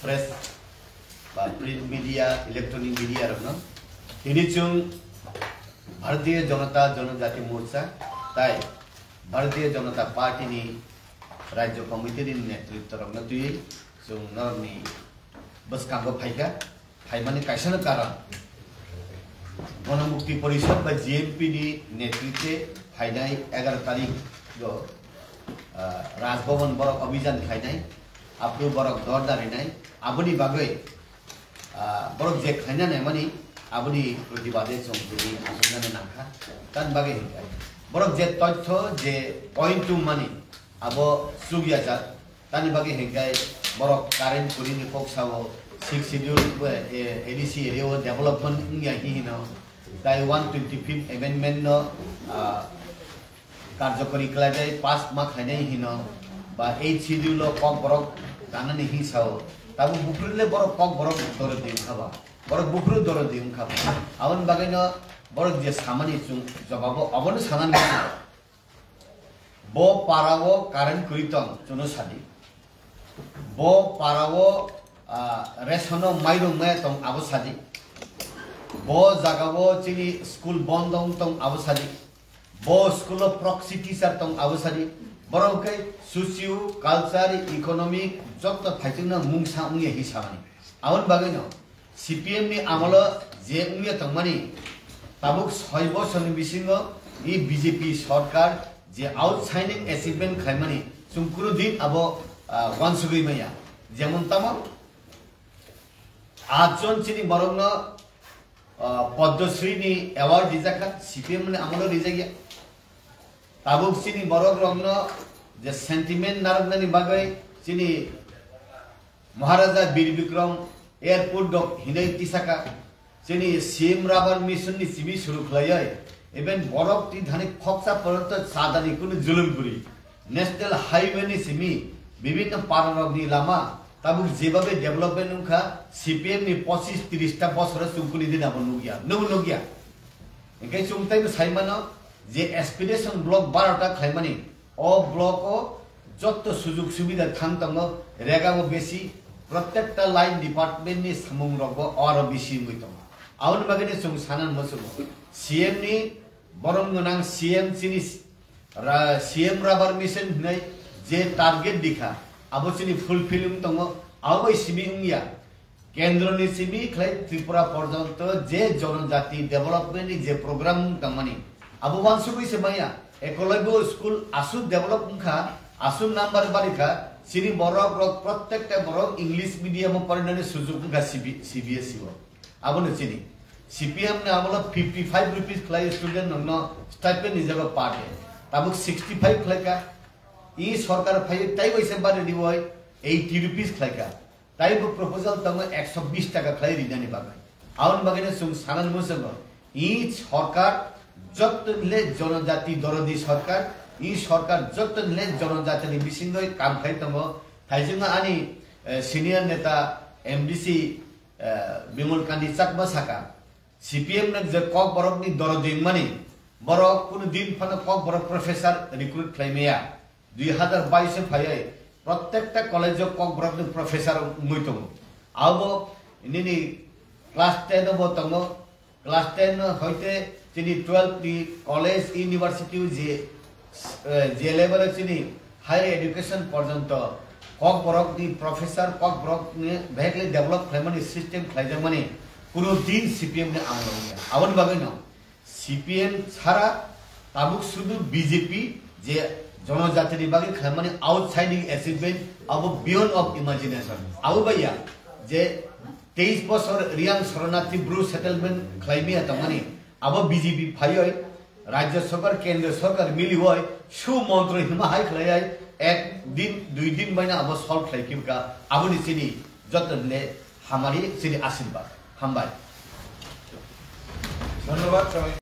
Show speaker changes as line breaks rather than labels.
press বা print media electronic media রকম তিনি চুং ভারতীয় জনতা জনজাতি মোর্চা তাই ভারতীয় জনতা পার্টি নি রাজ্য কমিটির নেতৃত্ব রকম তুই চুং নরনি বসকাঙ্গ ফাইকা ফাইমানে কাইসানো কারণ গণমুক্তি পরিষদ বা জিএমপি নি নেতৃত্বে ফাইনাই 11 তারিখ রাজভবন বরক অভিযান খাইনাই আপনি বরক দর দাঁড়িনাই আবনি বাগৈ বরক যে খাইনাই মানে আপনি প্রতিবাদে চমকি আসলে নাখা তার বাগে হিকাই বরক যে তথ্য যে পয়েন্ট মানে আব সুগিয়া যাত তানি বাগে হিকাই বরক কারেন্ট করিনি ফোকসাও 6 শিডিউল এডিসি এরিয়া ডেভেলপমেন্ট ইয়া হিহিন তাই 125th অ্যামেন্ডমেন্ট ন কার্যকরী কলাজাই 5 মাস খাইনাই হিন বা 8 শিডিউল কক বরক দানানি হিসাও তাবু বুকরলে বরক কক বরক দরে দিন খাবা বরক বুকরু দরে দিন খাবা আবন বাগাইনো বরক যে সামানি চুং জবাব অবন সানান ব পারাও কারেন্ট করিতং চুনো সাদি ব পারাও রেশনো মাইরং মে তং আবো সাদি ব জাগাবো চিনি স্কুল বন্ধ তং আবো সাদি ব স্কুল প্রক্সি টিচার তং আবো সাদি বরকে সোশিও কালচার ইকোনমিক যত ফাইটিং না মুংসা উঙ্গে হিসাবানি আবন বাগাইনো সিপিএম নি আমল যে উঙ্গে তংমানি তাবুক 6 বছরনি বিসিঙ্গ ই বিজেপি সরকার যে আউটসাইডিং অ্যাচিভমেন্ট খাইমানি চুমকুরু দিন আবো ওয়ানসুগই মাইয়া যেমন তামা 8 জন চিনি বরং পদ্মশ্রী নি অ্যাওয়ার্ড দিজাখা সিপিএম নি আমল রিজাগিয়া তাবুক চিনি বরং রংন যে সেন্টিমেন্ট নারগনানি বাগৈ চিনি মহারাজা বীর বিক্রম এয়ারপোর্ট ডক হিনাই তিসাকা চিনি সিএম রাবার মিশন নি সিবি শুরু খলায় ইভেন বরক তি ধানি ফক্সা পর্যন্ত সাদানি কোন জুলুম করি ন্যাশনাল হাইওয়ে নি সিমি বিভিন্ন পাররগনি লামা তাবুক যেভাবে ডেভেলপমেন্ট উখা সিপিএম নি 25-30 টা বছর চুকুনি দিন আবন নুগিয়া নুগিয়া একাই চুমতাই সাইমানো যে এসপিরেশন ব্লক 12টা খাইমানি ও ব্লক ও যত সুযোগ সুবিধা থাকতঙ্গ রেগাও বেশি প্রত্যেকটা লাইন ডিপার্টমেন্ট নি সামুং রগ আর বেশি মইতম আউন বাগেনি সুং সানান মসুম সিএম নি বরং গনাং সিএম চিনি সিএম রাবার মিশন নাই যে টার্গেট দিখা আবো চিনি ফুলফিলিং তঙ্গ আবো সিবি উঙ্গিয়া কেন্দ্র নি সিবি খাই ত্রিপুরা পর্যন্ত যে জনজাতি ডেভেলপমেন্ট যে প্রোগ্রাম তংমানি আবু ওয়ানসুবই সে মাইয়া একলব্য স্কুল আসু ডেভেলপ উখা আসু নাম্বার বারিখা সিনি বরক প্রত্যেকটা বরক ইংলিশ মিডিয়াম পড়ানোর সুযোগ উখা সিবিএসই আবনে চিনি সিপিএম ने আমল 55 रुपीस खलाई स्टूडेंट नंग स्टाइपेंड निजाबा पाटे ताबुक 65 खलाइका इ सरकार फाइ ताइ वइसे बारे दिवय 80 रुपीस खलाइका ताइबो प्रपोजल तंग 120 টাকা खलाई रिदानि बागाय आउन बागाने सुं सानान मोसंग इ सरकार जतले जनजाति दरदी सरकार इ सरकार जतले जनजातिनि बिसिंगय काम खाइ तंग थाइजिंग आनि सिनियर नेता एमडीसी बिमल कान्ति चाकमा साका सीपीएम ने जे कक बरक नि दरदिन माने बरक कुन दिन फन कक बरक प्रोफेसर रिक्रूट क्लाइमेया 2022 फायै प्रत्येकटा कलेज कक बरक नि प्रोफेसर मुइतम आबो इनि क्लास 10 बो तंग क्लास 10 होइते चिनि 12 नि कलेज यूनिवर्सिटी जे लेवल चिनि हायर एजुकेशन पर्यंत कक बरक नि प्रोफेसर कक बरक नि भेगले डेभलप खाइमानि सिस्टम खाइजा माने কোনো দিন সিপিএম ने আমল হইয়া আবন বাগে না সিপিএম ছাড়া তাবুক শুধু বিজেপি যে জনজাতির বাগে খামানি আউটসাইডিং অ্যাচিভমেন্ট আব বিয়ন্ড অফ ইমাজিনেশন আবু ভাইয়া যে 23 বছর রিয়াং শরণার্থী ব্রু সেটেলমেন্ট ক্লাইমিয়া তামানি আব বিজেপি ফাইয় রাজ্য সরকার কেন্দ্র সরকার মিলি হয় সুমন্ত্র হিমাহাই খলায় এক দিন দুই দিন বাইনা আব সলভ খাইকিমকা আবনি চিনি যতনে হামারি চিনি আশীর্বাদ হামবাই ধন্যবাদ সবাই।